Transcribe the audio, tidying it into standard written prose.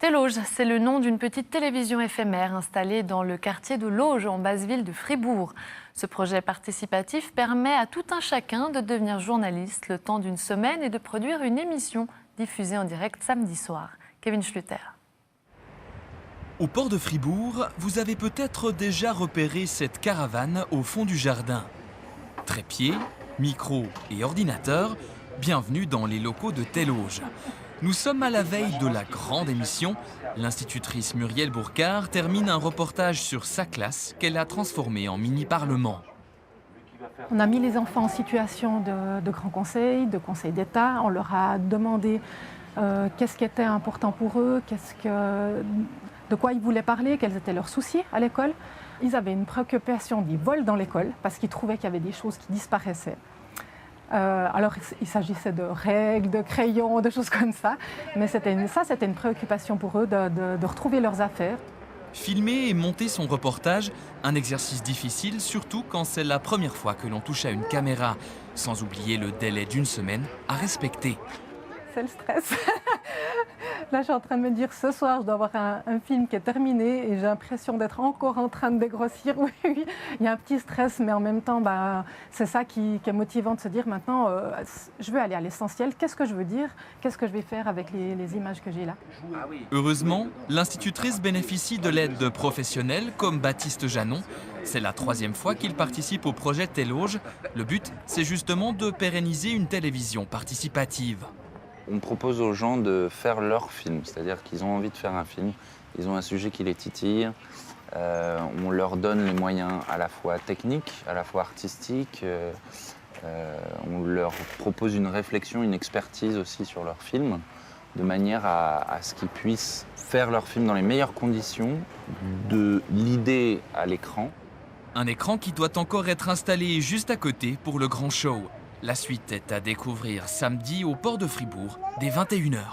Téloge, c'est le nom d'une petite télévision éphémère installée dans le quartier de Lauge, en basse ville de Fribourg. Ce projet participatif permet à tout un chacun de devenir journaliste le temps d'une semaine et de produire une émission diffusée en direct samedi soir. Kevin Schluter. Au port de Fribourg, vous avez peut-être déjà repéré cette caravane au fond du jardin. Trépied, micro et ordinateur, bienvenue dans les locaux de Téloge. Nous sommes à la veille de la grande émission. L'institutrice Muriel Bourcard termine un reportage sur sa classe qu'elle a transformé en mini-parlement. On a mis les enfants en situation de grand conseil, de conseil d'État. On leur a demandé qu'est-ce qui était important pour eux, de quoi ils voulaient parler, quels étaient leurs soucis à l'école. Ils avaient une préoccupation du vol dans l'école parce qu'ils trouvaient qu'il y avait des choses qui disparaissaient. Alors il s'agissait de règles, de crayons, de choses comme ça. Mais c'était une préoccupation pour eux de retrouver leurs affaires. Filmer et monter son reportage, un exercice difficile, surtout quand c'est la première fois que l'on touche à une caméra, sans oublier le délai d'une semaine à respecter. C'est le stress. Là, je suis en train de me dire, ce soir, je dois avoir un film qui est terminé et j'ai l'impression d'être encore en train de dégrossir. Oui, oui, il y a un petit stress, mais en même temps, c'est ça qui est motivant de se dire maintenant, je veux aller à l'essentiel. Qu'est-ce que je veux dire? Qu'est-ce que je vais faire avec les images que j'ai là? Heureusement, l'institutrice bénéficie de l'aide de professionnels comme Baptiste Janon. C'est la 3e fois qu'il participe au projet Téloge. Le but, c'est justement de pérenniser une télévision participative. On propose aux gens de faire leur film, c'est-à-dire qu'ils ont envie de faire un film, ils ont un sujet qui les titille, on leur donne les moyens à la fois techniques, à la fois artistiques, on leur propose une réflexion, une expertise aussi sur leur film, de manière à ce qu'ils puissent faire leur film dans les meilleures conditions, de l'idée à l'écran. Un écran qui doit encore être installé juste à côté pour le grand show. La suite est à découvrir samedi au port de Fribourg dès 21 h.